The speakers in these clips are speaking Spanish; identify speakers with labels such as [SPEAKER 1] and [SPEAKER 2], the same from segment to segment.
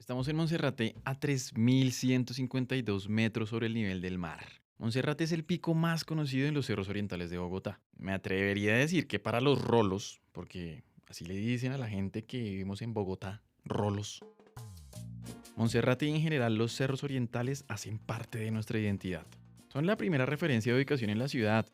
[SPEAKER 1] Estamos en Monserrate a 3.152 metros sobre el nivel del mar. Monserrate es el pico más conocido en los cerros orientales de Bogotá. Me atrevería a decir que para los rolos, porque así le dicen a la gente que vivimos en Bogotá, rolos. Monserrate y en general los cerros orientales hacen parte de nuestra identidad. Son la primera referencia de ubicación en la ciudad.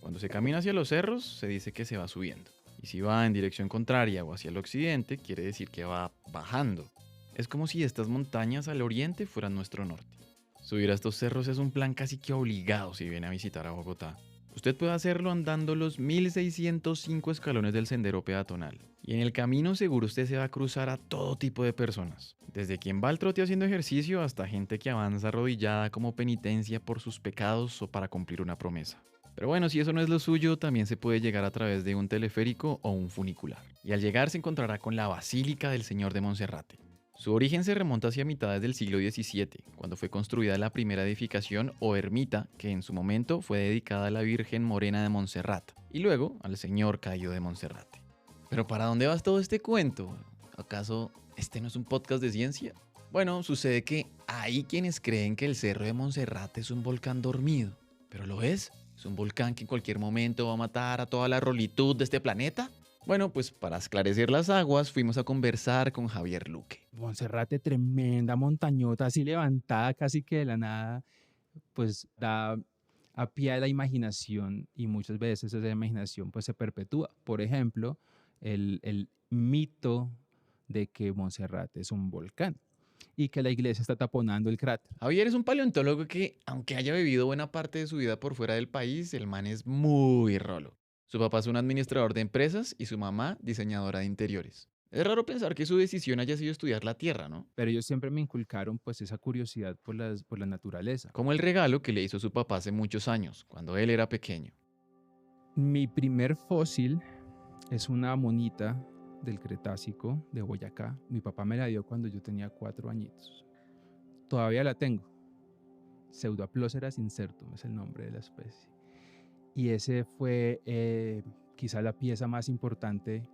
[SPEAKER 1] Cuando se camina hacia los cerros, se dice que se va subiendo. Y si va en dirección contraria o hacia el occidente, quiere decir que va bajando. Es como si estas montañas al oriente fueran nuestro norte. Subir a estos cerros es un plan casi que obligado si viene a visitar a Bogotá. Usted puede hacerlo andando los 1.605 escalones del sendero peatonal. Y en el camino seguro usted se va a cruzar a todo tipo de personas. Desde quien va al trote haciendo ejercicio hasta gente que avanza arrodillada como penitencia por sus pecados o para cumplir una promesa. Pero bueno, si eso no es lo suyo, también se puede llegar a través de un teleférico o un funicular. Y al llegar se encontrará con la Basílica del Señor de Monserrate. Su origen se remonta hacia mitades del siglo XVII, cuando fue construida la primera edificación o ermita que en su momento fue dedicada a la Virgen Morena de Montserrat y luego al Señor Caído de Monserrate. Pero ¿para dónde vas todo este cuento? ¿Acaso este no es un podcast de ciencia? Bueno, sucede que hay quienes creen que el Cerro de Monserrate es un volcán dormido, pero ¿lo es? ¿Es un volcán que en cualquier momento va a matar a toda la rolitud de este planeta? Bueno, pues para esclarecer las aguas fuimos a conversar con Javier Luque.
[SPEAKER 2] Monserrate, tremenda montañota, así levantada casi que de la nada, pues da a pie a la imaginación y muchas veces esa imaginación pues se perpetúa. Por ejemplo, el mito de que Monserrate es un volcán y que la iglesia está taponando el cráter.
[SPEAKER 1] Javier es un paleontólogo que, aunque haya vivido buena parte de su vida por fuera del país, el man es muy rolo. Su papá es un administrador de empresas y su mamá diseñadora de interiores. Es raro pensar que su decisión haya sido estudiar la Tierra, ¿no?
[SPEAKER 2] Pero ellos siempre me inculcaron pues esa curiosidad por la naturaleza.
[SPEAKER 1] Como el regalo que le hizo su papá hace muchos años, cuando él era pequeño.
[SPEAKER 2] Mi primer fósil es una monita del Cretácico de Boyacá. Mi papá me la dio cuando yo tenía 4 añitos. Todavía la tengo. Pseudoaploceras incertum es el nombre de la especie. Y ese fue quizá la pieza más importante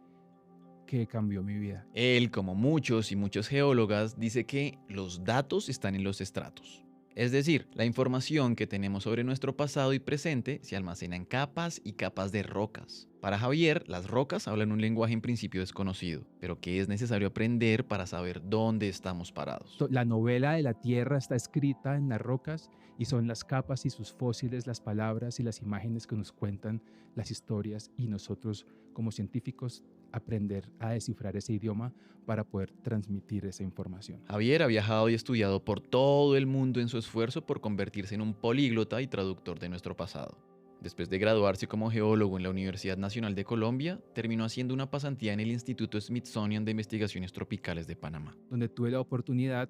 [SPEAKER 2] que cambió mi vida.
[SPEAKER 1] Él, como muchos y muchos geólogas, dice que los datos están en los estratos. Es decir, la información que tenemos sobre nuestro pasado y presente se almacena en capas y capas de rocas. Para Javier, las rocas hablan un lenguaje en principio desconocido, pero que es necesario aprender para saber dónde estamos parados.
[SPEAKER 2] La novela de la Tierra está escrita en las rocas y son las capas y sus fósiles, las palabras y las imágenes que nos cuentan las historias y nosotros como científicos aprender a descifrar ese idioma para poder transmitir esa información.
[SPEAKER 1] Javier ha viajado y estudiado por todo el mundo en su esfuerzo por convertirse en un políglota y traductor de nuestro pasado. Después de graduarse como geólogo en la Universidad Nacional de Colombia, terminó haciendo una pasantía en el Instituto Smithsonian de Investigaciones Tropicales de Panamá.
[SPEAKER 2] Donde tuve la oportunidad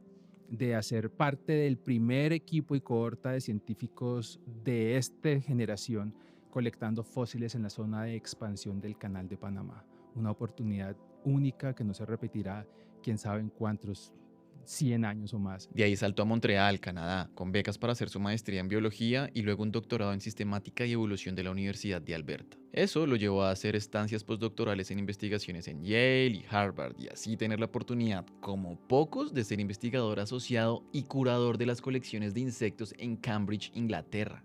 [SPEAKER 2] de hacer parte del primer equipo y cohorta de científicos de esta generación colectando fósiles en la zona de expansión del Canal de Panamá. Una oportunidad única que no se repetirá, quién sabe en cuántos 100 años o más.
[SPEAKER 1] De ahí saltó a Montreal, Canadá, con becas para hacer su maestría en biología y luego un doctorado en sistemática y evolución de la Universidad de Alberta. Eso lo llevó a hacer estancias postdoctorales en investigaciones en Yale y Harvard y así tener la oportunidad, como pocos, de ser investigador asociado y curador de las colecciones de insectos en Cambridge, Inglaterra.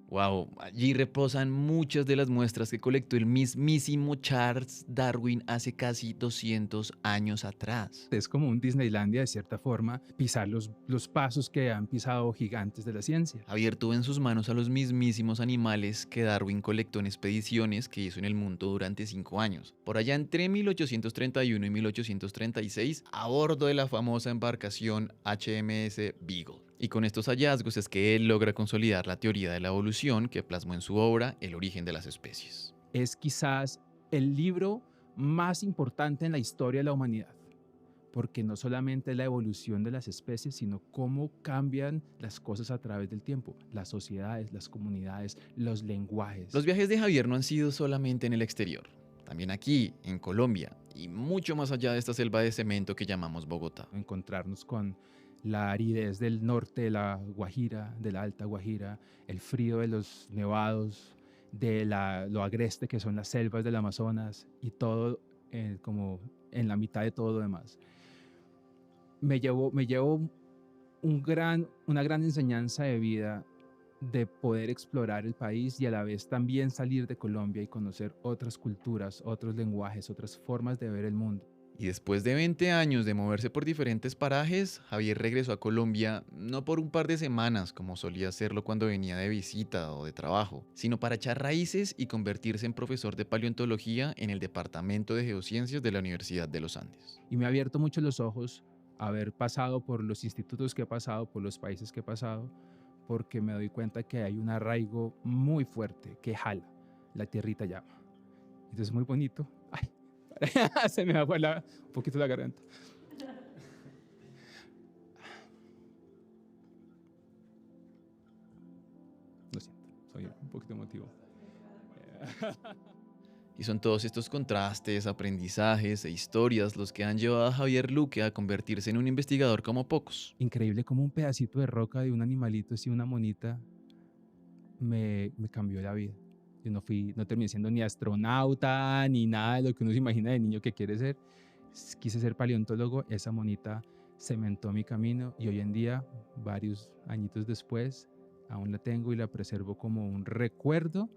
[SPEAKER 1] Wow, allí reposan muchas de las muestras que colectó el mismísimo Charles Darwin hace casi 200 años atrás.
[SPEAKER 2] Es como un Disneylandia de cierta forma, pisar los pasos que han pisado gigantes de la ciencia.
[SPEAKER 1] Javier tuvo en sus manos a los mismísimos animales que Darwin colectó en expediciones que hizo en el mundo durante 5 años, por allá entre 1831 y 1836, a bordo de la famosa embarcación HMS Beagle. Y con estos hallazgos es que él logra consolidar la teoría de la evolución que plasmó en su obra El origen de las especies.
[SPEAKER 2] Es quizás el libro más importante en la historia de la humanidad, porque no solamente es la evolución de las especies, sino cómo cambian las cosas a través del tiempo, las sociedades, las comunidades, los lenguajes.
[SPEAKER 1] Los viajes de Javier no han sido solamente en el exterior, también aquí, en Colombia, y mucho más allá de esta selva de cemento que llamamos Bogotá.
[SPEAKER 2] Encontrarnos con la aridez del norte de la Guajira, de la Alta Guajira, el frío de los nevados, lo agreste que son las selvas del Amazonas y todo como en la mitad de todo lo demás. me llevo una gran enseñanza de vida de poder explorar el país y a la vez también salir de Colombia y conocer otras culturas, otros lenguajes, otras formas de ver el mundo.
[SPEAKER 1] Y después de 20 años de moverse por diferentes parajes, Javier regresó a Colombia no por un par de semanas como solía hacerlo cuando venía de visita o de trabajo, sino para echar raíces y convertirse en profesor de paleontología en el Departamento de Geociencias de la Universidad de los Andes.
[SPEAKER 2] Y me ha abierto mucho los ojos haber pasado por los institutos que he pasado, por los países que he pasado, porque me doy cuenta que hay un arraigo muy fuerte que jala, la tierrita llama. Entonces es muy bonito. Ay, se me fue un poquito la garganta. Lo siento, soy un poquito emotivo.
[SPEAKER 1] Y son todos estos contrastes, aprendizajes e historias los que han llevado a Javier Luque a convertirse en un investigador como pocos.
[SPEAKER 2] Increíble como un pedacito de roca de un animalito así, una monita, me cambió la vida. Yo no terminé siendo ni astronauta, ni nada de lo que uno se imagina de niño que quiere ser. Quise ser paleontólogo, esa monita cementó mi camino y hoy en día, varios añitos después, aún la tengo y la preservo como un recuerdo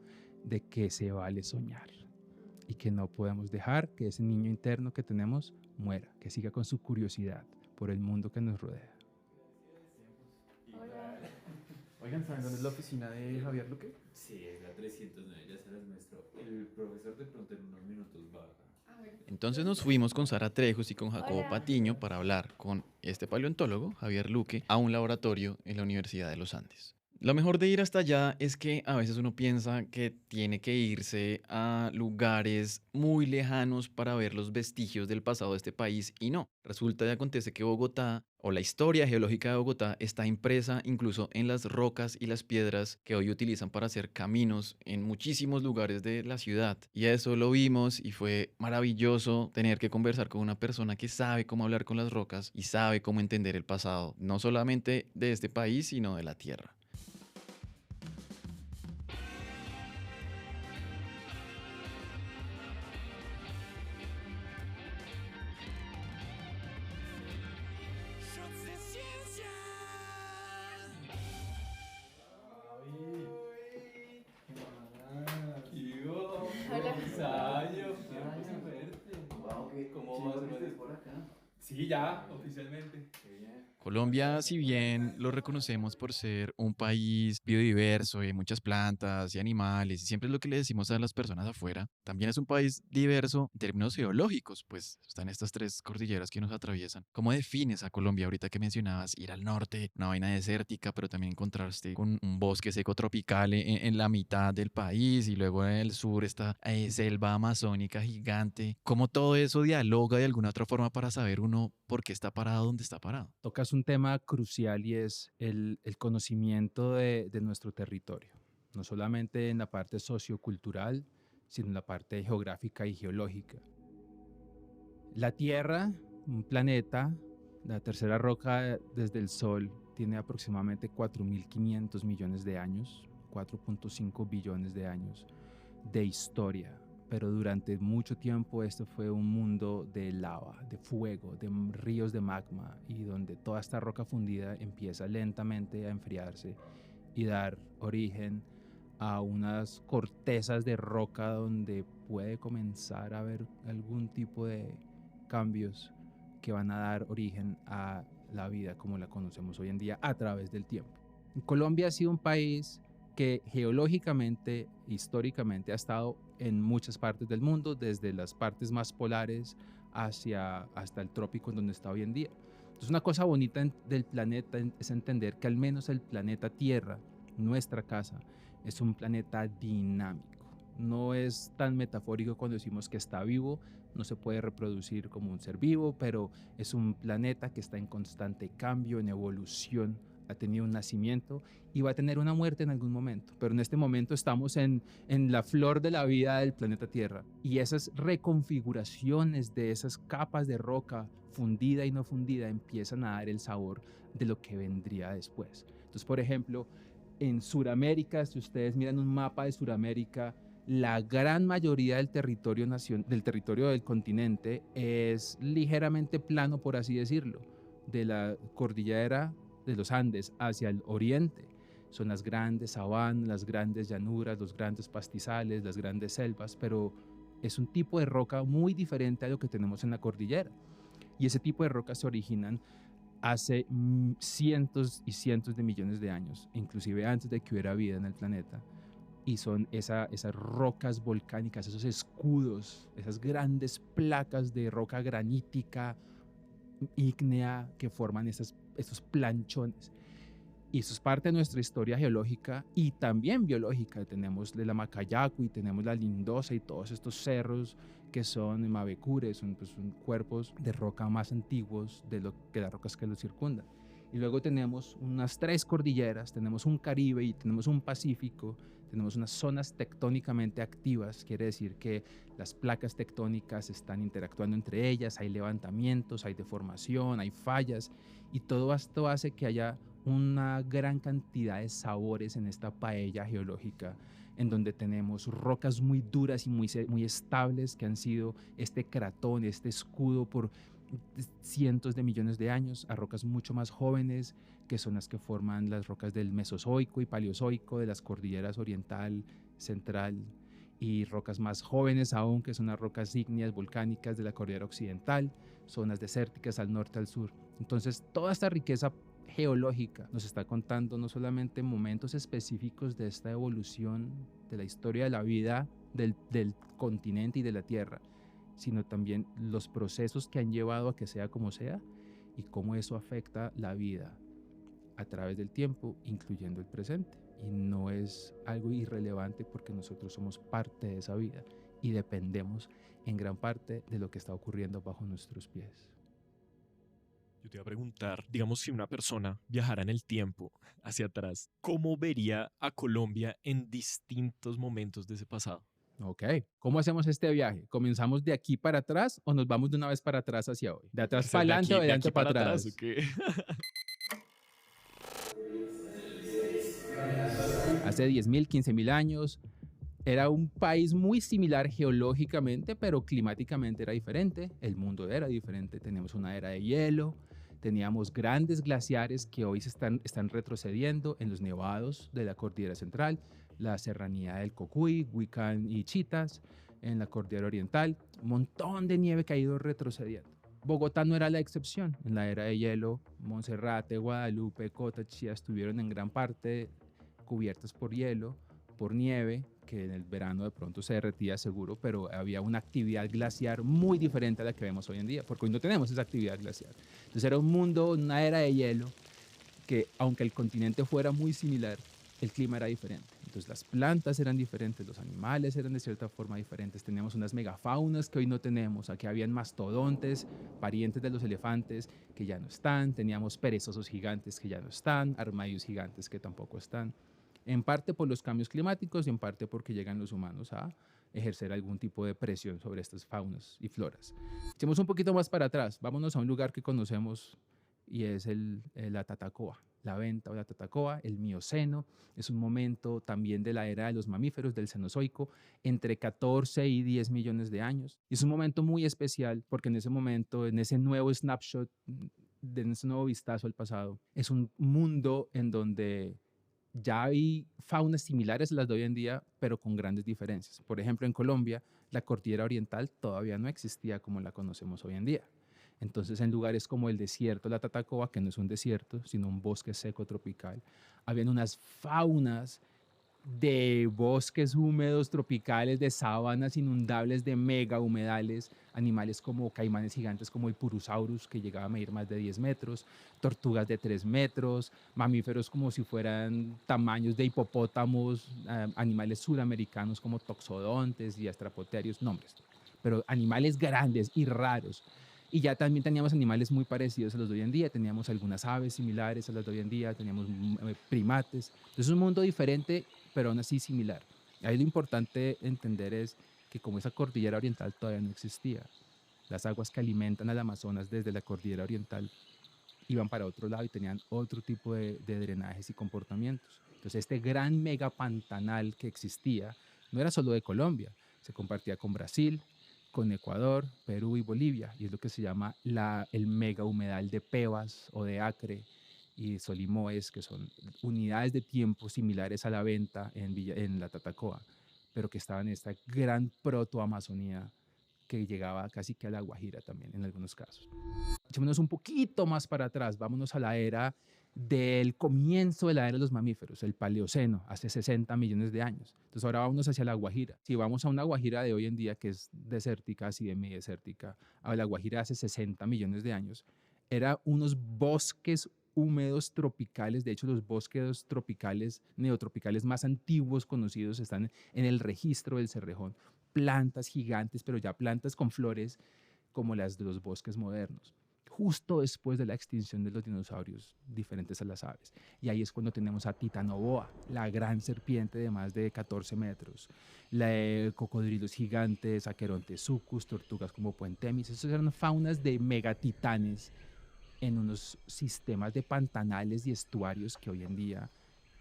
[SPEAKER 2] de que se vale soñar y que no podemos dejar que ese niño interno que tenemos muera, que siga con su curiosidad por el mundo que nos rodea.
[SPEAKER 1] Oigan, ¿saben dónde es la oficina de Javier Luque?
[SPEAKER 3] Sí, es la 309, ya se las muestro. El profesor de pronto en unos minutos va acá.
[SPEAKER 1] Entonces nos fuimos con Sara Trejos y con Jacobo Patiño para hablar con este paleontólogo, Javier Luque, a un laboratorio en la Universidad de los Andes. Lo mejor de ir hasta allá es que a veces uno piensa que tiene que irse a lugares muy lejanos para ver los vestigios del pasado de este país y no. Resulta y acontece que Bogotá o la historia geológica de Bogotá está impresa incluso en las rocas y las piedras que hoy utilizan para hacer caminos en muchísimos lugares de la ciudad. Y eso lo vimos y fue maravilloso tener que conversar con una persona que sabe cómo hablar con las rocas y sabe cómo entender el pasado, no solamente de este país, sino de la Tierra.
[SPEAKER 2] Sí, ya, oficialmente.
[SPEAKER 1] Colombia, si bien lo reconocemos por ser un país biodiverso y hay muchas plantas y animales, y siempre es lo que le decimos a las personas afuera, también es un país diverso en términos geológicos, pues están estas tres cordilleras que nos atraviesan. ¿Cómo defines a Colombia ahorita que mencionabas ir al norte, una vaina desértica, pero también encontraste con un bosque seco tropical en la mitad del país y luego en el sur esta selva amazónica gigante? ¿Cómo todo eso dialoga de alguna otra forma para saber uno por qué está parado donde está parado?
[SPEAKER 2] Tocas un tema crucial y es el conocimiento de nuestro territorio, no solamente en la parte sociocultural, sino en la parte geográfica y geológica. La Tierra, un planeta, la tercera roca desde el Sol, tiene aproximadamente 4.500 millones de años, 4.5 billones de años de historia. Pero durante mucho tiempo esto fue un mundo de lava, de fuego, de ríos de magma y donde toda esta roca fundida empieza lentamente a enfriarse y dar origen a unas cortezas de roca donde puede comenzar a haber algún tipo de cambios que van a dar origen a la vida como la conocemos hoy en día a través del tiempo. Colombia ha sido un país que geológicamente, históricamente ha estado en muchas partes del mundo, desde las partes más polares hasta el trópico en donde está hoy en día. Entonces una cosa bonita del planeta es entender que al menos el planeta Tierra, nuestra casa, es un planeta dinámico. No es tan metafórico cuando decimos que está vivo, no se puede reproducir como un ser vivo, pero es un planeta que está en constante cambio, en evolución, ha tenido un nacimiento y va a tener una muerte en algún momento. Pero en este momento estamos en la flor de la vida del planeta Tierra. Y esas reconfiguraciones de esas capas de roca fundida y no fundida empiezan a dar el sabor de lo que vendría después. Entonces, por ejemplo, en Sudamérica, si ustedes miran un mapa de Sudamérica, la gran mayoría del territorio del continente es ligeramente plano, por así decirlo, de la cordillera de los Andes hacia el oriente son las grandes sabanas, las grandes llanuras, los grandes pastizales, las grandes selvas, pero es un tipo de roca muy diferente a lo que tenemos en la cordillera. Y ese tipo de rocas se originan hace cientos y cientos de millones de años, inclusive antes de que hubiera vida en el planeta. Y son esas rocas volcánicas, esos escudos, esas grandes placas de roca granítica, ígnea, que forman esos planchones. Y eso es parte de nuestra historia geológica y también biológica. Tenemos la Macayacu y tenemos la Lindosa y todos estos cerros que son mavecures, son cuerpos de roca más antiguos de las rocas que los circundan. Y luego tenemos unas 3 cordilleras, tenemos un Caribe y tenemos un Pacífico, tenemos unas zonas tectónicamente activas, quiere decir que las placas tectónicas están interactuando entre ellas, hay levantamientos, hay deformación, hay fallas, y todo esto hace que haya una gran cantidad de sabores en esta paella geológica, en donde tenemos rocas muy duras y muy estables que han sido este cratón, este escudo por cientos de millones de años, a rocas mucho más jóvenes, que son las que forman las rocas del Mesozoico y Paleozoico, de las cordilleras oriental, central, y rocas más jóvenes aún, que son las rocas ígneas volcánicas de la cordillera occidental, zonas desérticas al norte, al sur. Entonces, toda esta riqueza geológica nos está contando no solamente momentos específicos de esta evolución de la historia de la vida del continente y de la Tierra, sino también los procesos que han llevado a que sea como sea y cómo eso afecta la vida a través del tiempo, incluyendo el presente. Y no es algo irrelevante porque nosotros somos parte de esa vida y dependemos en gran parte de lo que está ocurriendo bajo nuestros pies.
[SPEAKER 4] Yo te iba a preguntar, digamos, si una persona viajara en el tiempo hacia atrás, ¿cómo vería a Colombia en distintos momentos de ese pasado?
[SPEAKER 2] Ok, ¿cómo hacemos este viaje? ¿Comenzamos de aquí para atrás o nos vamos de una vez para atrás hacia hoy? ¿De atrás
[SPEAKER 4] O sea,
[SPEAKER 2] para adelante o de
[SPEAKER 4] de
[SPEAKER 2] adelante
[SPEAKER 4] aquí
[SPEAKER 2] para
[SPEAKER 4] para atrás, ¿o
[SPEAKER 2] atrás?
[SPEAKER 4] qué?
[SPEAKER 2] Hace 10.000, 15.000 años era un país muy similar geológicamente, pero climáticamente era diferente. El mundo era diferente. Teníamos una era de hielo, teníamos grandes glaciares que hoy están retrocediendo en los nevados de la cordillera central, la serranía del Cocuy, Huicán y Chitas, en la cordillera oriental, un montón de nieve que ha ido retrocediendo. Bogotá no era la excepción. En la era de hielo, Monserrate, Guadalupe, Cota, Chía estuvieron en gran parte cubiertas por hielo, por nieve, que en el verano de pronto se derretía seguro, pero había una actividad glaciar muy diferente a la que vemos hoy en día, porque hoy no tenemos esa actividad glaciar. Entonces era un mundo, una era de hielo, que aunque el continente fuera muy similar, el clima era diferente. Entonces las plantas eran diferentes, los animales eran de cierta forma diferentes. Teníamos unas megafaunas que hoy no tenemos. Aquí habían mastodontes, parientes de los elefantes, que ya no están. Teníamos perezosos gigantes que ya no están, armadillos gigantes que tampoco están. En parte por los cambios climáticos y en parte porque llegan los humanos a ejercer algún tipo de presión sobre estas faunas y floras. Echemos un poquito más para atrás. Vámonos a un lugar que conocemos y es la Tatacoa, la venta o la Tatacoa, el Mioceno. Es un momento también de la era de los mamíferos, del Cenozoico, entre 14 y 10 millones de años. Y es un momento muy especial porque en ese momento, en ese nuevo snapshot, en ese nuevo vistazo al pasado, es un mundo en donde ya hay faunas similares a las de hoy en día, pero con grandes diferencias. Por ejemplo, en Colombia, la cordillera oriental todavía no existía como la conocemos hoy en día. Entonces, en lugares como el desierto de la Tatacoa, que no es un desierto, sino un bosque seco tropical, habían unas faunas de bosques húmedos tropicales, de sabanas inundables, de mega humedales, animales como caimanes gigantes como el Purusaurus, que llegaba a medir más de 10 metros, tortugas de 3 metros, mamíferos como si fueran tamaños de hipopótamos, animales suramericanos como toxodontes y astrapoterios, nombres, pero animales grandes y raros. Y ya también teníamos animales muy parecidos a los de hoy en día, teníamos algunas aves similares a las de hoy en día, teníamos primates. Entonces es un mundo diferente, pero aún así similar. Ahí lo importante entender es que como esa cordillera oriental todavía no existía, las aguas que alimentan al Amazonas desde la cordillera oriental iban para otro lado y tenían otro tipo de drenajes y comportamientos. Entonces este gran mega pantanal que existía no era solo de Colombia, se compartía con Brasil, con Ecuador, Perú y Bolivia, y es lo que se llama el mega humedal de Pebas o de Acre y Solimoes, que son unidades de tiempo similares a la venta en la Tatacoa, pero que estaban en esta gran protoamazonía que llegaba casi que a la Guajira también en algunos casos. Echémonos un poquito más para atrás, vámonos a la era del comienzo de la era de los mamíferos, el Paleoceno, hace 60 millones de años. Entonces ahora vámonos hacia la Guajira. Si vamos a una Guajira de hoy en día que es desértica, así semidesértica, a la Guajira hace 60 millones de años, era unos bosques húmedos tropicales. De hecho, los bosques tropicales, neotropicales más antiguos conocidos están en el registro del Cerrejón. Plantas gigantes, pero ya plantas con flores como las de los bosques modernos, justo después de la extinción de los dinosaurios diferentes a las aves. Y ahí es cuando tenemos a Titanoboa, la gran serpiente de más de 14 metros, cocodrilos gigantes, Aquerontesucus, tortugas como Poentemis. Esas eran faunas de megatitanes en unos sistemas de pantanales y estuarios que hoy en día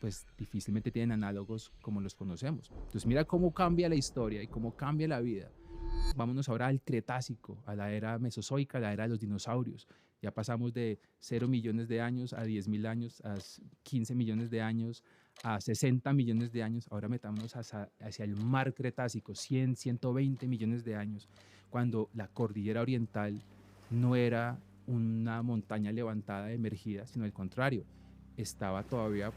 [SPEAKER 2] pues difícilmente tienen análogos como los conocemos. Entonces mira cómo cambia la historia y cómo cambia la vida. Vámonos ahora al Cretácico, a la era mesozoica, a la era de los dinosaurios. Ya pasamos de 0 millones de años a 10.000 años, a 15 millones de años, a 60 millones de años. Ahora metámonos hacia el mar Cretácico, 100, 120 millones de años, cuando la cordillera oriental no era una montaña levantada, emergida, sino al contrario, estaba todavía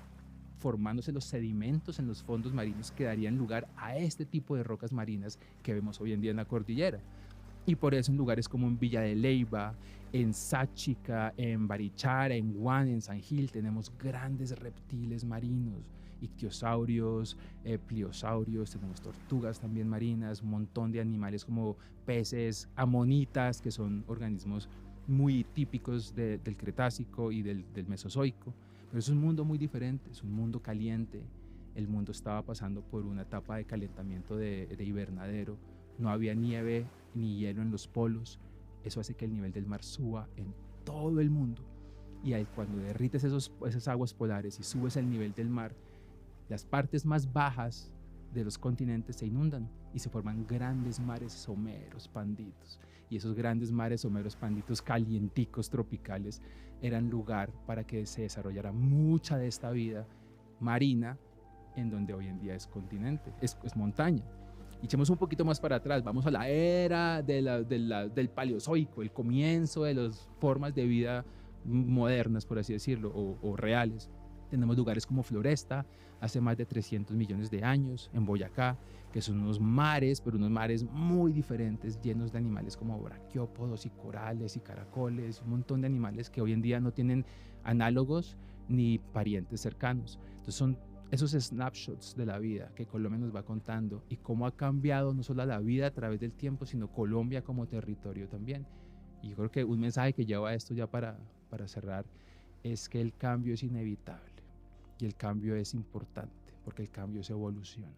[SPEAKER 2] formándose los sedimentos en los fondos marinos que darían lugar a este tipo de rocas marinas que vemos hoy en día en la cordillera. Y por eso en lugares como en Villa de Leyva, en Sáchica, en Barichara, en Guan, en San Gil, tenemos grandes reptiles marinos, ictiosaurios, pliosaurios, tenemos tortugas también marinas, un montón de animales como peces, amonitas, que son organismos muy típicos del Cretácico y del Mesozoico. Pero es un mundo muy diferente, es un mundo caliente. El mundo estaba pasando por una etapa de calentamiento de invernadero. No había nieve ni hielo en los polos. Eso hace que el nivel del mar suba en todo el mundo. Y cuando derrites esas aguas polares y subes el nivel del mar, las partes más bajas de los continentes se inundan y se forman grandes mares someros, panditos. Y esos grandes mares someros, panditos, calienticos, tropicales, eran lugar para que se desarrollara mucha de esta vida marina en donde hoy en día es continente, es montaña. Y echemos un poquito más para atrás, vamos a la era del Paleozoico, el comienzo de las formas de vida modernas, por así decirlo, o reales. Tenemos lugares como Floresta, hace más de 300 millones de años, en Boyacá, que son unos mares, pero unos mares muy diferentes, llenos de animales como braquiópodos y corales y caracoles, un montón de animales que hoy en día no tienen análogos ni parientes cercanos. Entonces son esos snapshots de la vida que Colombia nos va contando y cómo ha cambiado no solo la vida a través del tiempo, sino Colombia como territorio también. Y yo creo que un mensaje que lleva esto ya para cerrar es que el cambio es inevitable. Y el cambio es importante, porque el cambio es evolución.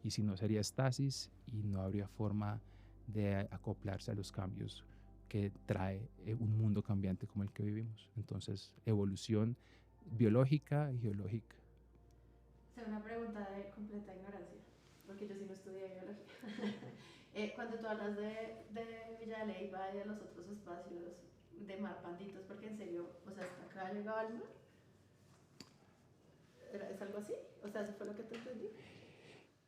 [SPEAKER 2] Y si no sería estasis y no habría forma de acoplarse a los cambios que trae un mundo cambiante como el que vivimos. Entonces, evolución biológica y geológica.
[SPEAKER 5] O sea, una pregunta de completa ignorancia, porque yo sí no estudié biología. Cuando tú hablas de Villa de Leyva y de los otros espacios de mar panditos, porque en serio, o sea, hasta acá llegaba el mar. ¿Es algo así? O sea, ¿eso fue lo que te entendí?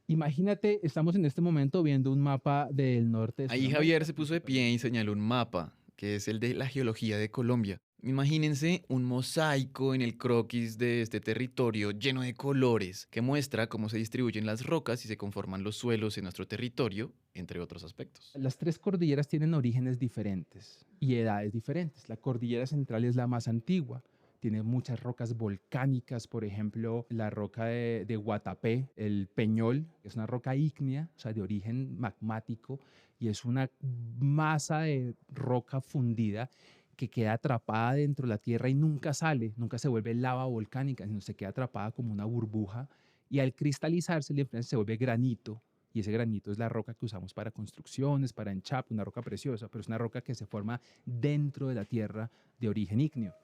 [SPEAKER 2] Imagínate, estamos en este momento viendo un mapa del norte.
[SPEAKER 1] Ahí Javier se puso de pie y señaló un mapa, que es el de la geología de Colombia. Imagínense un mosaico en el croquis de este territorio lleno de colores, que muestra cómo se distribuyen las rocas y se conforman los suelos en nuestro territorio, entre otros aspectos.
[SPEAKER 2] Las tres cordilleras tienen orígenes diferentes y edades diferentes. La cordillera central es la más antigua. Tiene muchas rocas volcánicas, por ejemplo, la roca de Guatapé, el Peñol, que es una roca ígnea, o sea, de origen magmático, y es una masa de roca fundida que queda atrapada dentro de la tierra y nunca sale, nunca se vuelve lava volcánica, sino se queda atrapada como una burbuja, y al cristalizarse se vuelve granito, y ese granito es la roca que usamos para construcciones, para enchape, una roca preciosa, pero es una roca que se forma dentro de la tierra de origen ígneo.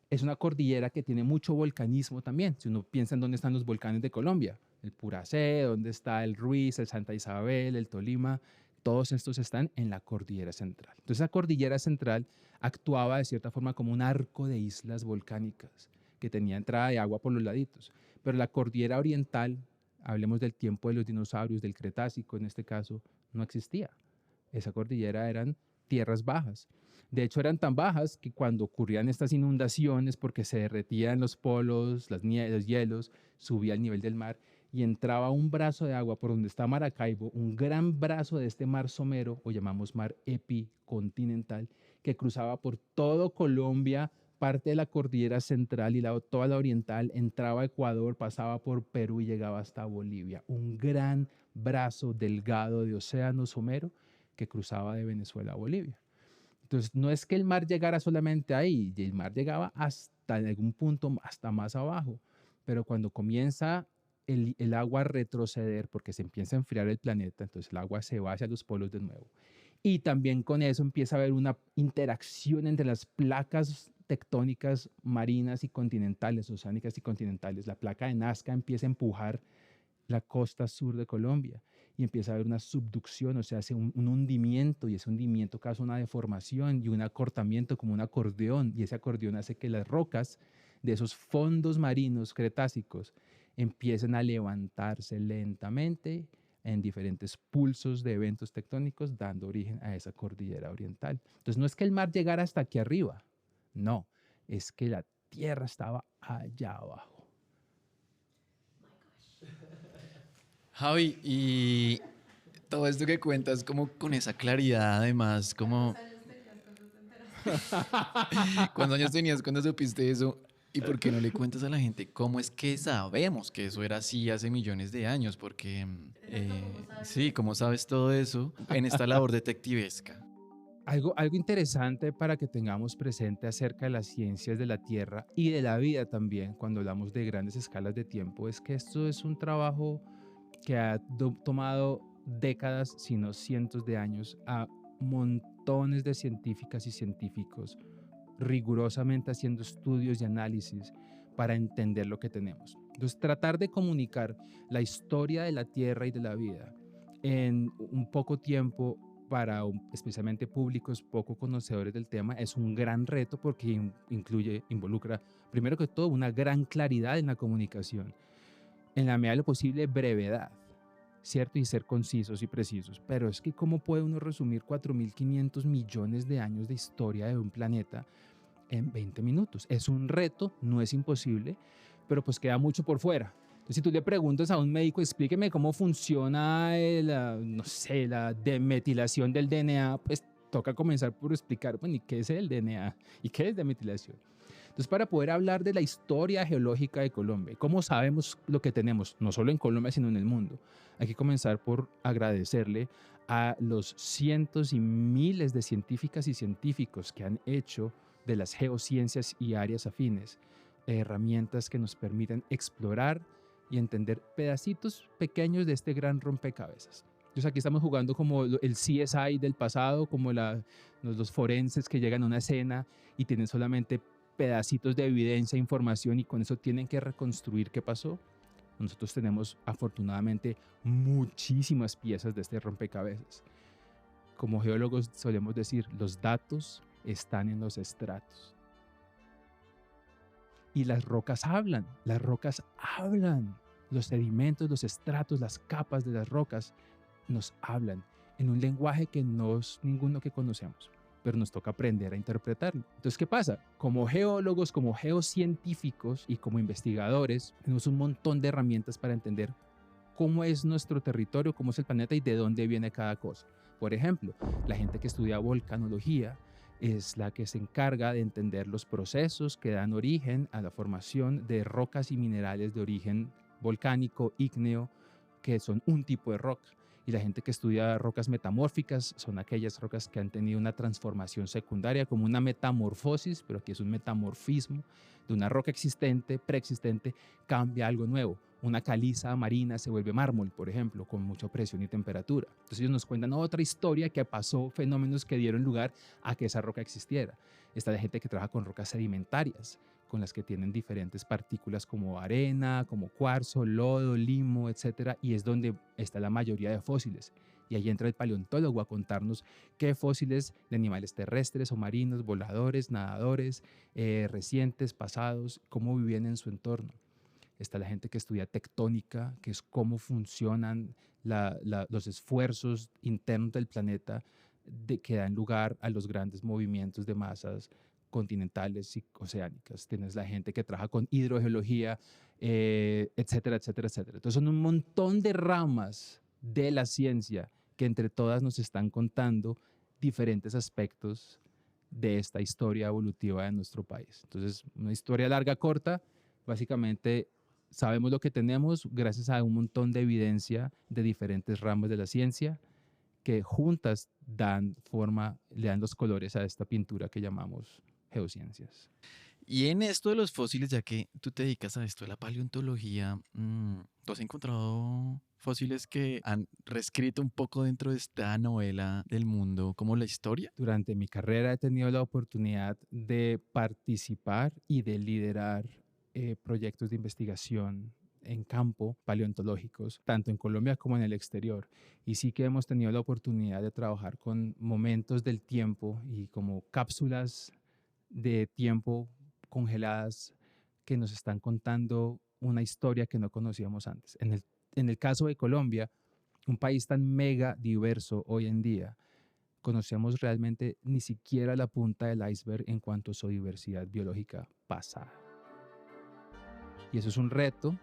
[SPEAKER 2] Es una cordillera que tiene mucho volcanismo también. Si uno piensa en dónde están los volcanes de Colombia, el Puracé, dónde está el Ruiz, el Santa Isabel, el Tolima, Todos estos están en la cordillera central. Entonces, la cordillera central actuaba de cierta forma como un arco de islas volcánicas que tenía entrada de agua por los laditos. Pero la cordillera oriental, hablemos del tiempo de los dinosaurios, del Cretácico en este caso, no existía. Esa cordillera eran tierras bajas. De hecho, eran tan bajas que cuando ocurrían estas inundaciones, porque se derretían los polos, los hielos, subía el nivel del mar y entraba un brazo de agua por donde está Maracaibo, un gran brazo de este mar somero, o llamamos mar epicontinental, que cruzaba por todo Colombia, parte de la cordillera central y toda la oriental, entraba a Ecuador, pasaba por Perú y llegaba hasta Bolivia. Un gran brazo delgado de océano somero que cruzaba de Venezuela a Bolivia. Entonces, no es que el mar llegara solamente ahí, el mar llegaba hasta en algún punto, hasta más abajo, pero cuando comienza el agua a retroceder, porque se empieza a enfriar el planeta, entonces el agua se va hacia los polos de nuevo. Y también con eso empieza a haber una interacción entre las placas tectónicas marinas y continentales, oceánicas y continentales. La placa de Nazca empieza a empujar la costa sur de Colombia y empieza a haber una subducción, o sea, hace un hundimiento, y ese hundimiento causa una deformación y un acortamiento como un acordeón, y ese acordeón hace que las rocas de esos fondos marinos cretácicos empiecen a levantarse lentamente en diferentes pulsos de eventos tectónicos, dando origen a esa cordillera oriental. Entonces, no es que el mar llegara hasta aquí arriba, no, es que la tierra estaba allá abajo.
[SPEAKER 1] Javi, y todo esto que cuentas como con esa claridad, además, como ¿cuántos años tenías cuando supiste eso? ¿Y por qué no le cuentas a la gente cómo es que sabemos que eso era así hace millones de años? Porque, sí, ¿cómo sabes todo eso en esta labor detectivesca?
[SPEAKER 2] Algo interesante para que tengamos presente acerca de las ciencias de la Tierra y de la vida también, cuando hablamos de grandes escalas de tiempo, es que esto es un trabajo que ha tomado décadas, si no cientos de años, a montones de científicas y científicos rigurosamente haciendo estudios y análisis para entender lo que tenemos. Entonces, tratar de comunicar la historia de la Tierra y de la vida en un poco tiempo para especialmente públicos poco conocedores del tema es un gran reto, porque involucra, primero que todo, una gran claridad en la comunicación, en la medida de lo posible brevedad, ¿cierto? Y ser concisos y precisos. Pero es que ¿cómo puede uno resumir 4.500 millones de años de historia de un planeta en 20 minutos? Es un reto, no es imposible, pero pues queda mucho por fuera. Entonces, si tú le preguntas a un médico, explíqueme cómo funciona no sé, la demetilación del DNA, pues toca comenzar por explicar, bueno, ¿y qué es el DNA? ¿Y qué es demetilación? Entonces, para poder hablar de la historia geológica de Colombia, cómo sabemos lo que tenemos, no solo en Colombia, sino en el mundo, hay que comenzar por agradecerle a los cientos y miles de científicas y científicos que han hecho de las geociencias y áreas afines herramientas que nos permiten explorar y entender pedacitos pequeños de este gran rompecabezas. Entonces aquí estamos jugando como el CSI del pasado, como los forenses que llegan a una escena y tienen solamente pedacitos de evidencia, información, y con eso tienen que reconstruir qué pasó. Nosotros tenemos afortunadamente muchísimas piezas de este rompecabezas. Como geólogos solemos decir, los datos están en los estratos. Y las rocas hablan, los sedimentos, los estratos, las capas de las rocas nos hablan en un lenguaje que no es ninguno que conocemos, pero nos toca aprender a interpretarlo. Entonces, ¿qué pasa? Como geólogos, como geocientíficos y como investigadores, tenemos un montón de herramientas para entender cómo es nuestro territorio, cómo es el planeta y de dónde viene cada cosa. Por ejemplo, la gente que estudia volcanología es la que se encarga de entender los procesos que dan origen a la formación de rocas y minerales de origen volcánico, ígneo, que son un tipo de roca. Y la gente que estudia rocas metamórficas son aquellas rocas que han tenido una transformación secundaria, como una metamorfosis, pero aquí es un metamorfismo de una roca existente, preexistente, cambia algo nuevo. Una caliza marina se vuelve mármol, por ejemplo, con mucha presión y temperatura. Entonces ellos nos cuentan otra historia que pasó, fenómenos que dieron lugar a que esa roca existiera. Está la gente que trabaja con rocas sedimentarias, con las que tienen diferentes partículas como arena, como cuarzo, lodo, limo, etc. Y es donde está la mayoría de fósiles. Y ahí entra el paleontólogo a contarnos qué fósiles de animales terrestres o marinos, voladores, nadadores, recientes, pasados, cómo vivían en su entorno. Está la gente que estudia tectónica, que es cómo funcionan los esfuerzos internos del planeta que dan lugar a los grandes movimientos de masas continentales y oceánicas. Tienes la gente que trabaja con hidrogeología, etcétera, etcétera, etcétera. Entonces son un montón de ramas de la ciencia que entre todas nos están contando diferentes aspectos de esta historia evolutiva de nuestro país. Entonces, una historia larga, corta, básicamente sabemos lo que tenemos gracias a un montón de evidencia de diferentes ramas de la ciencia que juntas dan forma, le dan los colores a esta pintura que llamamos geociencias.
[SPEAKER 1] Y en esto de los fósiles, ya que tú te dedicas a esto de la paleontología, ¿tú has encontrado fósiles que han reescrito un poco dentro de esta novela del mundo, como la historia?
[SPEAKER 2] Durante mi carrera he tenido la oportunidad de participar y de liderar proyectos de investigación en campo paleontológicos, tanto en Colombia como en el exterior. Y sí que hemos tenido la oportunidad de trabajar con momentos del tiempo y como cápsulas de tiempo congeladas que nos están contando una historia que no conocíamos antes. En el caso de Colombia, un país tan mega diverso hoy en día, conocemos realmente ni siquiera la punta del iceberg en cuanto a su diversidad biológica pasada. Y eso es un reto.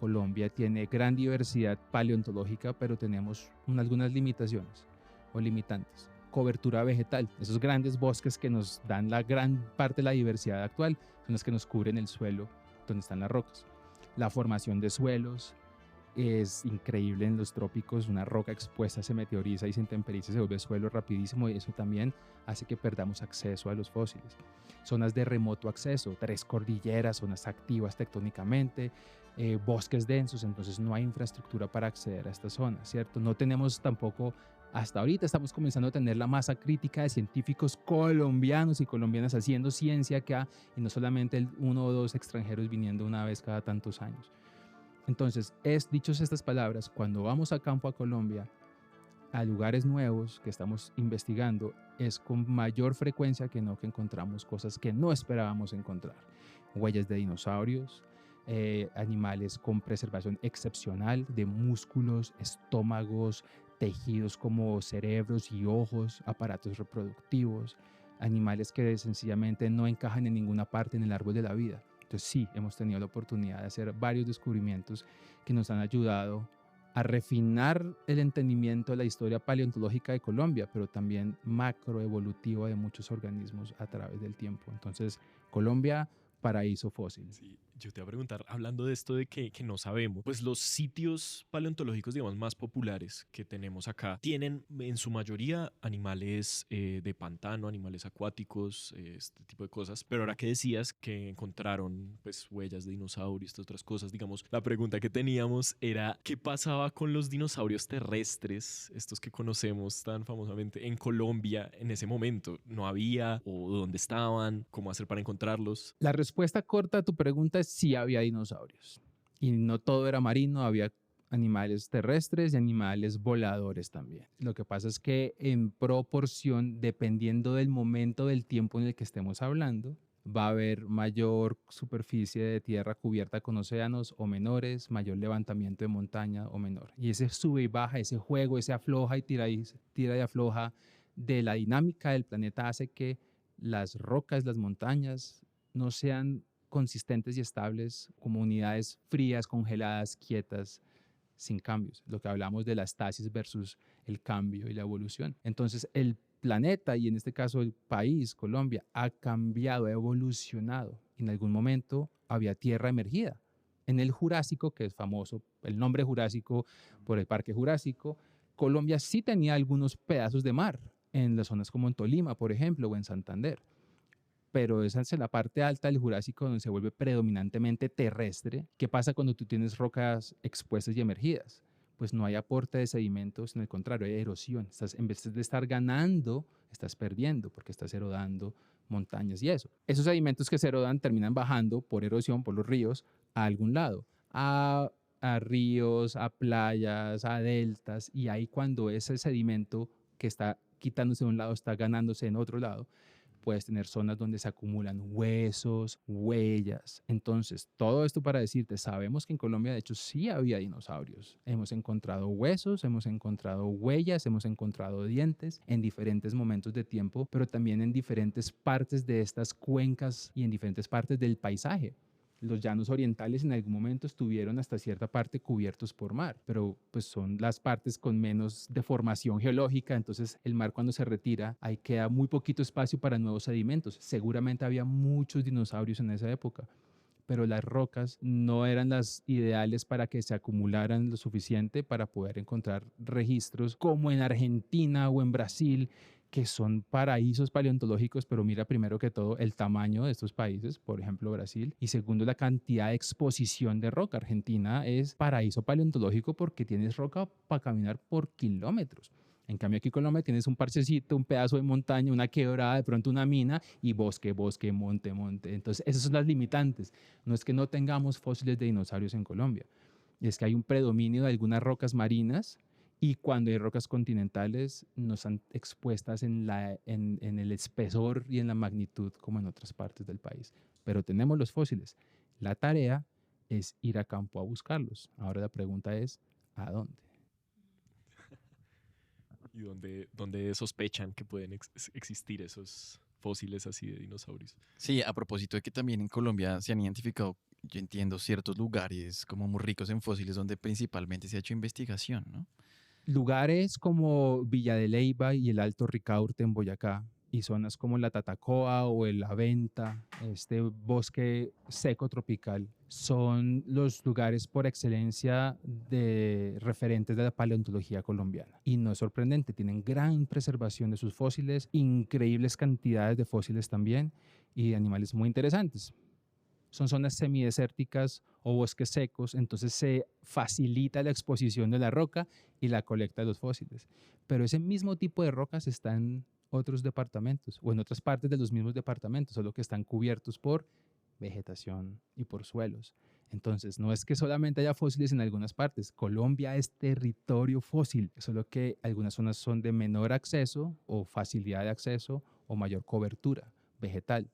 [SPEAKER 2] Colombia tiene gran diversidad paleontológica, pero tenemos algunas limitaciones o limitantes. Cobertura vegetal, esos grandes bosques que nos dan la gran parte de la diversidad actual, son los que nos cubren el suelo donde están las rocas. La formación de suelos es increíble en los trópicos, una roca expuesta se meteoriza y se intemperiza, se vuelve suelo rapidísimo y eso también hace que perdamos acceso a los fósiles. Zonas de remoto acceso, 3 cordilleras, zonas activas tectónicamente, bosques densos, entonces no hay infraestructura para acceder a estas zonas, ¿cierto? No tenemos tampoco, hasta ahorita estamos comenzando a tener la masa crítica de científicos colombianos y colombianas haciendo ciencia acá y no solamente 1 o 2 extranjeros viniendo una vez cada tantos años. Entonces, dichos estas palabras, cuando vamos a campo a Colombia, a lugares nuevos que estamos investigando, es con mayor frecuencia que no que encontramos cosas que no esperábamos encontrar. Huellas de dinosaurios, animales con preservación excepcional de músculos, estómagos, tejidos como cerebros y ojos, aparatos reproductivos, animales que sencillamente no encajan en ninguna parte en el árbol de la vida. Entonces sí, hemos tenido la oportunidad de hacer varios descubrimientos que nos han ayudado a refinar el entendimiento de la historia paleontológica de Colombia, pero también macroevolutiva de muchos organismos a través del tiempo. Entonces, Colombia, paraíso fósil.
[SPEAKER 4] Sí, yo te voy a preguntar, hablando de esto de que no sabemos, pues los sitios paleontológicos, digamos, más populares que tenemos acá, tienen en su mayoría animales de pantano, animales acuáticos, este tipo de cosas. Pero ahora que decías que encontraron pues huellas de dinosaurios, estas otras cosas, digamos, la pregunta que teníamos era, ¿qué pasaba con los dinosaurios terrestres, estos que conocemos tan famosamente en Colombia en ese momento? ¿No había o dónde estaban? ¿Cómo hacer para encontrarlos?
[SPEAKER 2] La respuesta corta a tu pregunta es sí había dinosaurios. Y no todo era marino, había animales terrestres y animales voladores también. Lo que pasa es que en proporción, dependiendo del momento del tiempo en el que estemos hablando, va a haber mayor superficie de tierra cubierta con océanos o menores, mayor levantamiento de montaña o menor. Y ese sube y baja, ese juego, ese afloja y tira y afloja de la dinámica del planeta hace que las rocas, las montañas, no sean consistentes y estables como unidades frías, congeladas, quietas, sin cambios. Lo que hablamos de la estasis versus el cambio y la evolución. Entonces, el planeta, y en este caso el país, Colombia, ha cambiado, ha evolucionado. En algún momento había tierra emergida. En el Jurásico, que es famoso, el nombre Jurásico por el Parque Jurásico, Colombia sí tenía algunos pedazos de mar en las zonas como en Tolima, por ejemplo, o en Santander. Pero esa es la parte alta del Jurásico donde se vuelve predominantemente terrestre. ¿Qué pasa cuando tú tienes rocas expuestas y emergidas? Pues no hay aporte de sedimentos, sino al contrario, hay erosión. En vez de estar ganando, estás perdiendo porque estás erodando montañas y eso. Esos sedimentos que se erodan terminan bajando por erosión, por los ríos, a algún lado. A a ríos, a playas, a deltas, y ahí cuando ese sedimento que está quitándose de un lado está ganándose en otro lado, puedes tener zonas donde se acumulan huesos, huellas. Entonces, todo esto para decirte, sabemos que en Colombia de hecho sí había dinosaurios. Hemos encontrado huesos, hemos encontrado huellas, hemos encontrado dientes en diferentes momentos de tiempo, pero también en diferentes partes de estas cuencas y en diferentes partes del paisaje. Los llanos orientales en algún momento estuvieron hasta cierta parte cubiertos por mar, pero pues son las partes con menos deformación geológica, entonces el mar cuando se retira, ahí queda muy poquito espacio para nuevos sedimentos. Seguramente había muchos dinosaurios en esa época, pero las rocas no eran las ideales para que se acumularan lo suficiente para poder encontrar registros como en Argentina o en Brasil, que son paraísos paleontológicos, pero mira primero que todo el tamaño de estos países, por ejemplo Brasil, y segundo la cantidad de exposición de roca. Argentina es paraíso paleontológico porque tienes roca para caminar por kilómetros. En cambio aquí en Colombia tienes un parchecito, un pedazo de montaña, una quebrada, de pronto una mina y bosque, bosque, monte, monte. Entonces esas son las limitantes. No es que no tengamos fósiles de dinosaurios en Colombia, es que hay un predominio de algunas rocas marinas y cuando hay rocas continentales no están expuestas en el espesor y en la magnitud como en otras partes del país. Pero tenemos los fósiles. La tarea es ir a campo a buscarlos. Ahora la pregunta es, ¿a dónde?
[SPEAKER 4] ¿Y dónde sospechan que pueden existir esos fósiles así de dinosaurios?
[SPEAKER 1] Sí, a propósito de que también en Colombia se han identificado, yo entiendo, ciertos lugares como muy ricos en fósiles donde principalmente se ha hecho investigación, ¿no?
[SPEAKER 2] Lugares como Villa de Leyva y el Alto Ricaurte en Boyacá y zonas como la Tatacoa o el Aventa, este bosque seco tropical, son los lugares por excelencia de referentes de la paleontología colombiana. Y no es sorprendente, tienen gran preservación de sus fósiles, increíbles cantidades de fósiles también y de animales muy interesantes. Son zonas semidesérticas o bosques secos, entonces se facilita la exposición de la roca y la colecta de los fósiles. Pero ese mismo tipo de rocas está en otros departamentos o en otras partes de los mismos departamentos, solo que están cubiertos por vegetación y por suelos. Entonces, no es que solamente haya fósiles en algunas partes. Colombia es territorio fósil, solo que algunas zonas son de menor acceso o facilidad de acceso o mayor cobertura vegetal.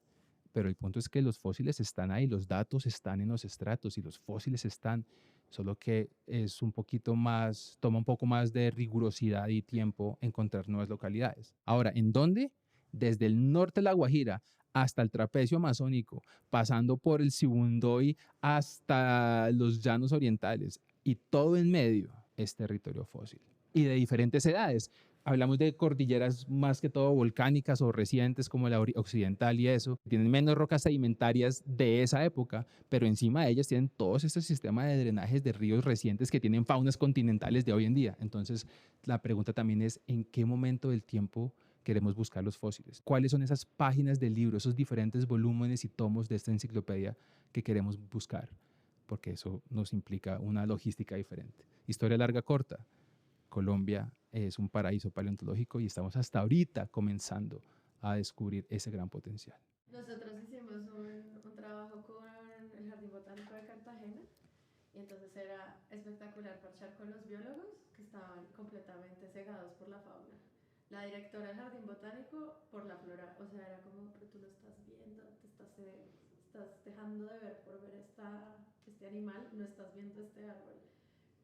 [SPEAKER 2] Pero el punto es que los fósiles están ahí, los datos están en los estratos y los fósiles están, solo que es un poquito más, toma un poco más de rigurosidad y tiempo encontrar nuevas localidades. Ahora, ¿en dónde? Desde el norte de La Guajira hasta el trapecio amazónico, pasando por el Sibundoy hasta los llanos orientales y todo en medio es territorio fósil y de diferentes edades. Hablamos de cordilleras más que todo volcánicas o recientes como la occidental y eso. Tienen menos rocas sedimentarias de esa época, pero encima de ellas tienen todos estos sistemas de drenajes de ríos recientes que tienen faunas continentales de hoy en día. Entonces, la pregunta también es, ¿en qué momento del tiempo queremos buscar los fósiles? ¿Cuáles son esas páginas del libro, esos diferentes volúmenes y tomos de esta enciclopedia que queremos buscar? Porque eso nos implica una logística diferente. Historia larga, corta. Colombia es un paraíso paleontológico y estamos hasta ahorita comenzando a descubrir ese gran potencial.
[SPEAKER 5] Nosotros hicimos un trabajo con el Jardín Botánico de Cartagena y entonces era espectacular parchar con los biólogos que estaban completamente cegados por la fauna. La directora del Jardín Botánico por la flora, o sea, era como, pero tú lo estás viendo, estás dejando de ver por ver este animal, no estás viendo este árbol.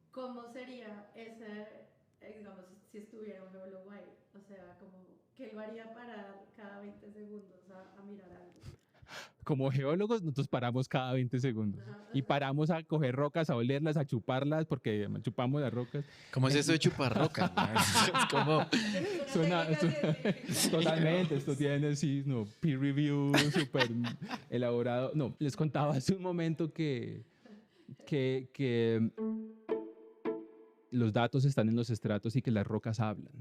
[SPEAKER 5] ¿Cómo sería digamos, si estuviera un geólogo ahí? O sea, como, ¿qué lo haría parar cada 20 segundos a mirar algo?
[SPEAKER 2] Como geólogos, nosotros paramos cada 20 segundos y paramos a coger rocas, a olerlas, a chuparlas, porque chupamos las rocas.
[SPEAKER 1] ¿Cómo es eso de chupar roca? Es como...
[SPEAKER 2] Totalmente, esto tiene sí, no, peer review súper elaborado. No, les contaba hace un momento que los datos están en los estratos y que las rocas hablan.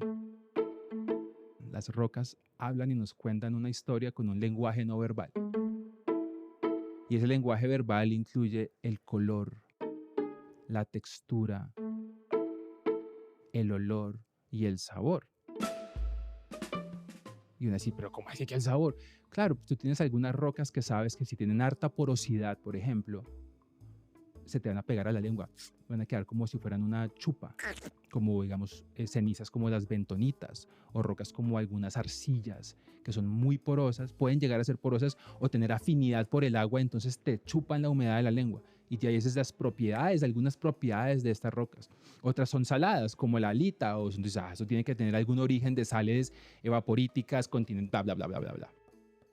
[SPEAKER 2] Las rocas hablan y nos cuentan una historia con un lenguaje no verbal. Y ese lenguaje verbal incluye el color, la textura, el olor y el sabor. Y uno dice, pero ¿cómo así que el sabor? Claro, tú tienes algunas rocas que sabes que si tienen harta porosidad, por ejemplo, se te van a pegar a la lengua, van a quedar como si fueran una chupa, como digamos cenizas como las bentonitas o rocas como algunas arcillas que son muy porosas, pueden llegar a ser porosas o tener afinidad por el agua, entonces te chupan la humedad de la lengua. Y de ahí esas las propiedades, algunas propiedades de estas rocas. Otras son saladas, como la alita, o entonces, eso tiene que tener algún origen de sales evaporíticas, continentales, bla, bla, bla, bla, bla, bla.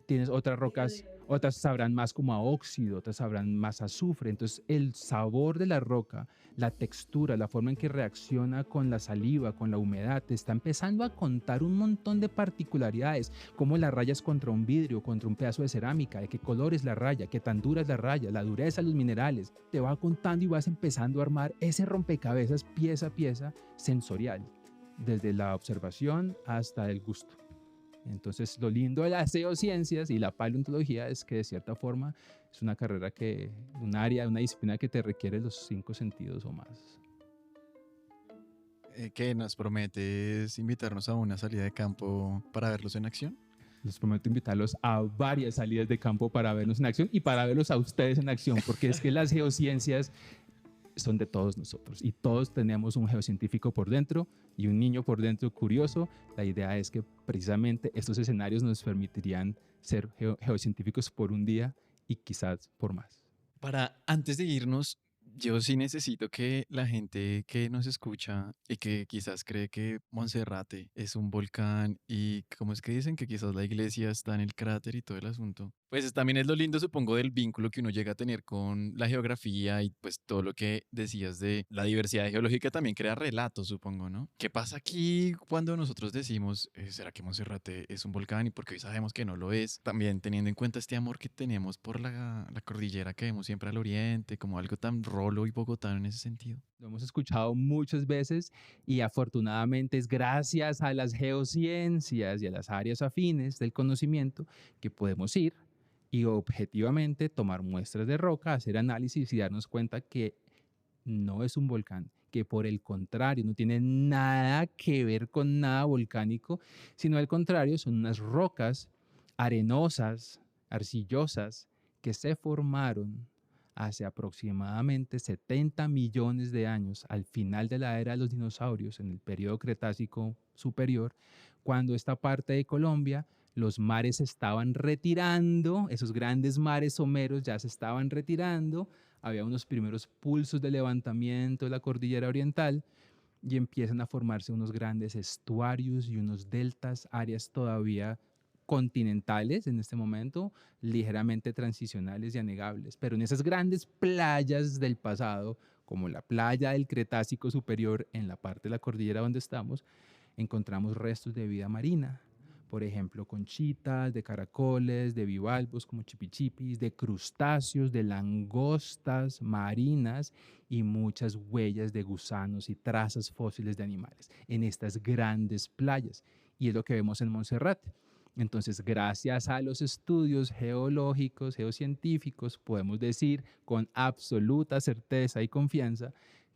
[SPEAKER 2] Tienes otras rocas, otras sabrán más como a óxido, otras sabrán más a azufre. Entonces, el sabor de la roca, la textura, la forma en que reacciona con la saliva, con la humedad, te está empezando a contar un montón de particularidades, cómo la rayas contra un vidrio, contra un pedazo de cerámica, de qué color es la raya, qué tan dura es la raya, la dureza de los minerales. Te va contando y vas empezando a armar ese rompecabezas pieza a pieza sensorial, desde la observación hasta el gusto. Entonces, lo lindo de las geociencias y la paleontología es que de cierta forma es una carrera un área, una disciplina que te requiere los 5 sentidos o más.
[SPEAKER 1] ¿Qué nos prometes invitarnos a una salida de campo para verlos en acción?
[SPEAKER 2] Les prometo invitarlos a varias salidas de campo para vernos en acción y para verlos a ustedes en acción, porque es que las geociencias son de todos nosotros y todos tenemos un geocientífico por dentro y un niño por dentro curioso. La idea es que precisamente estos escenarios nos permitirían ser geocientíficos por un día y quizás por más.
[SPEAKER 1] Para antes de irnos, yo sí necesito que la gente que nos escucha y que quizás cree que Monserrate es un volcán y como es que dicen que quizás la iglesia está en el cráter y todo el asunto, pues también es lo lindo, supongo, del vínculo que uno llega a tener con la geografía y pues todo lo que decías de la diversidad geológica también crea relatos, supongo, ¿no? ¿Qué pasa aquí cuando nosotros decimos, ¿será que Monserrate es un volcán? Y porque hoy sabemos que no lo es, también teniendo en cuenta este amor que tenemos por la cordillera que vemos siempre al oriente, como algo tan rolo y bogotano en ese sentido.
[SPEAKER 2] Lo hemos escuchado muchas veces y afortunadamente es gracias a las geociencias y a las áreas afines del conocimiento que podemos ir y objetivamente tomar muestras de roca, hacer análisis y darnos cuenta que no es un volcán, que por el contrario no tiene nada que ver con nada volcánico, sino al contrario son unas rocas arenosas, arcillosas, que se formaron hace aproximadamente 70 millones de años, al final de la era de los dinosaurios, en el periodo Cretácico superior, cuando esta parte de Colombia los mares se estaban retirando, esos grandes mares someros ya se estaban retirando, había unos primeros pulsos de levantamiento de la cordillera oriental y empiezan a formarse unos grandes estuarios y unos deltas, áreas todavía continentales en este momento, ligeramente transicionales y anegables, pero en esas grandes playas del pasado, como la playa del Cretácico superior en la parte de la cordillera donde estamos, encontramos restos de vida marina, por ejemplo, conchitas, de caracoles, de bivalvos como chipichipis, de crustáceos, de langostas marinas y muchas huellas de gusanos y trazas fósiles de animales en estas grandes playas. Y es lo que vemos en Monserrate. Entonces, gracias a los estudios geológicos, geocientíficos, podemos decir con absoluta certeza y confianza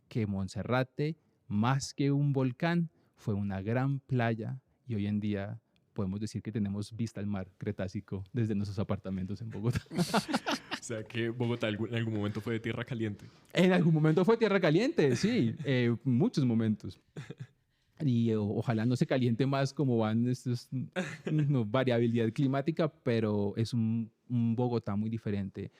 [SPEAKER 2] que Monserrate, más que un volcán, fue una gran playa y hoy en día podemos decir que tenemos vista al mar Cretácico desde nuestros apartamentos en Bogotá.
[SPEAKER 4] O sea que Bogotá en algún momento fue de tierra caliente.
[SPEAKER 2] En algún momento fue tierra caliente, sí, muchos momentos. Y ojalá no se caliente más como van estos, no, variabilidad climática, pero es un Bogotá muy diferente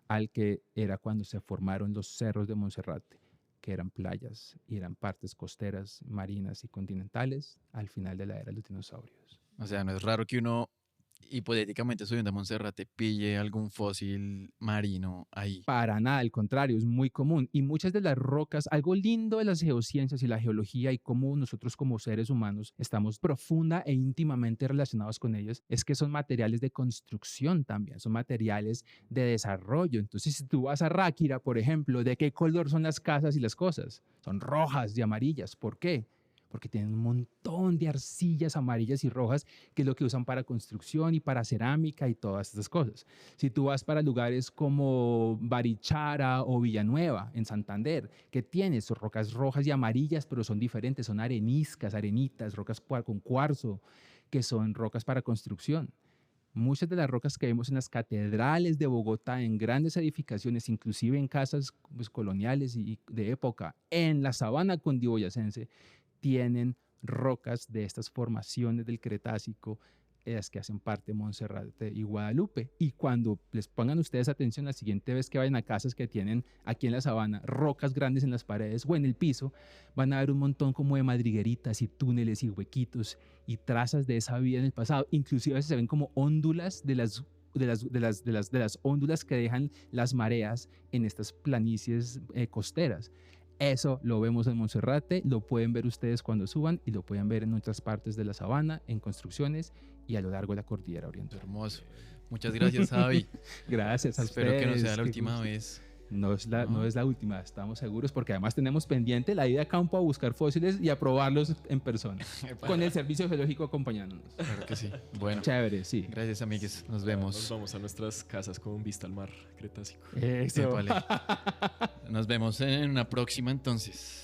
[SPEAKER 2] al que era cuando se formaron los cerros de Monserrate, que eran playas y eran partes costeras, marinas y continentales al final de la era de los dinosaurios.
[SPEAKER 1] O sea, no es raro que uno hipotéticamente subiendo a Monserrate pille algún fósil marino ahí.
[SPEAKER 2] Para nada, al contrario, es muy común. Y muchas de las rocas, algo lindo de las geociencias y la geología y cómo nosotros como seres humanos estamos profunda e íntimamente relacionados con ellas, es que son materiales de construcción también, son materiales de desarrollo. Entonces, si tú vas a Ráquira, por ejemplo, ¿de qué color son las casas y las cosas? Son rojas y amarillas. ¿Por qué? Porque tienen un montón de arcillas amarillas y rojas, que es lo que usan para construcción y para cerámica y todas estas cosas. Si tú vas para lugares como Barichara o Villanueva, en Santander, que tienes rocas rojas y amarillas, pero son diferentes, son areniscas, arenitas, rocas con cuarzo, que son rocas para construcción. Muchas de las rocas que vemos en las catedrales de Bogotá, en grandes edificaciones, inclusive en casas pues, coloniales y de época, en la sabana cundiboyacense, tienen rocas de estas formaciones del Cretácico, las que hacen parte de Monserrate y Guadalupe. Y cuando les pongan ustedes atención la siguiente vez que vayan a casas que tienen aquí en la sabana rocas grandes en las paredes o en el piso, van a ver un montón como de madrigueritas y túneles y huequitos y trazas de esa vida en el pasado. Inclusive a veces se ven como óndulas de las óndulas que dejan las mareas en estas planicies costeras. Eso lo vemos en Monserrate, lo pueden ver ustedes cuando suban y lo pueden ver en otras partes de la sabana, en construcciones y a lo largo de la cordillera oriental.
[SPEAKER 1] Hermoso. Muchas gracias, Javi.
[SPEAKER 2] Gracias a
[SPEAKER 1] Espero que no
[SPEAKER 2] ustedes,
[SPEAKER 1] sea la
[SPEAKER 2] qué
[SPEAKER 1] última
[SPEAKER 2] gusto.
[SPEAKER 1] vez.
[SPEAKER 2] No es la
[SPEAKER 1] ¿No?
[SPEAKER 2] última, estamos seguros, porque además tenemos pendiente la ida a campo a buscar fósiles y a probarlos en persona, con el servicio geológico acompañándonos.
[SPEAKER 1] Claro que sí. Bueno,
[SPEAKER 2] Chévere, sí.
[SPEAKER 1] gracias, amigues. Nos
[SPEAKER 4] Nos
[SPEAKER 1] vemos.
[SPEAKER 4] vamos a nuestras casas con vista al mar Cretácico.
[SPEAKER 2] Eso.
[SPEAKER 1] Épale. Nos vemos en una próxima entonces.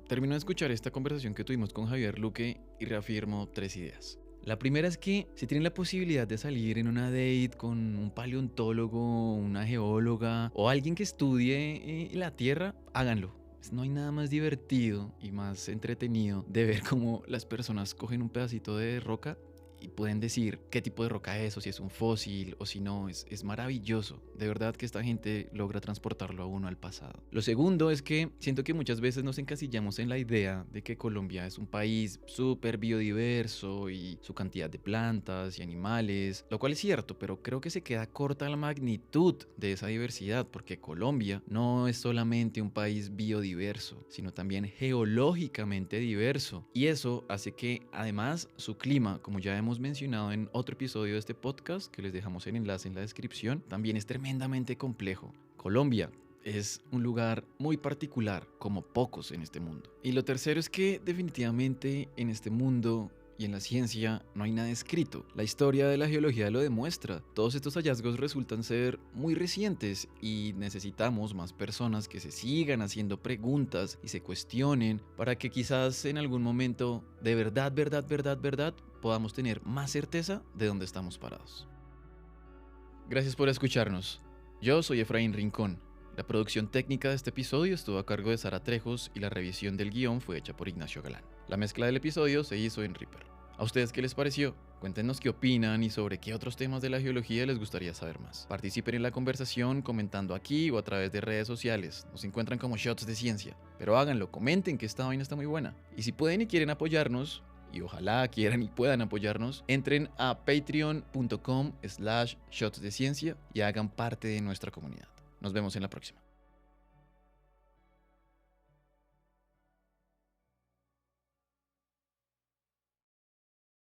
[SPEAKER 1] Termino de escuchar esta conversación que tuvimos con Javier Luque y reafirmo 3 ideas. La primera es que si tienen la posibilidad de salir en una date con un paleontólogo, una geóloga o alguien que estudie la Tierra, háganlo. No hay nada más divertido y más entretenido de ver cómo las personas cogen un pedacito de roca y pueden decir qué tipo de roca es, o si es un fósil, o si no. Es maravilloso. De verdad que esta gente logra transportarlo a uno al pasado. Lo segundo es que siento que muchas veces nos encasillamos en la idea de que Colombia es un país súper biodiverso y su cantidad de plantas y animales, lo cual es cierto, pero creo que se queda corta la magnitud de esa diversidad, porque Colombia no es solamente un país biodiverso, sino también geológicamente diverso. Y eso hace que además su clima, como ya hemos mencionado en otro episodio de este podcast, que les dejamos el enlace en la descripción, también es tremendamente complejo. Colombia es un lugar muy particular, como pocos en este mundo. Y lo tercero es que definitivamente en este mundo y en la ciencia no hay nada escrito. La historia de la geología lo demuestra. Todos estos hallazgos resultan ser muy recientes y necesitamos más personas que se sigan haciendo preguntas y se cuestionen para que quizás en algún momento de verdad podamos tener más certeza de dónde estamos parados. Gracias por escucharnos. Yo soy Efraín Rincón. La producción técnica de este episodio estuvo a cargo de Sara Trejos y la revisión del guión fue hecha por Ignacio Galán. La mezcla del episodio se hizo en Reaper. ¿A ustedes qué les pareció? Cuéntenos qué opinan y sobre qué otros temas de la geología les gustaría saber más. Participen en la conversación comentando aquí o a través de redes sociales. Nos encuentran como Shots de Ciencia. Pero háganlo, comenten que esta vaina está muy buena. Y si pueden y quieren apoyarnos, y ojalá quieran y puedan apoyarnos, entren a patreon.com/shotsdeciencia y hagan parte de nuestra comunidad. Nos vemos en la próxima.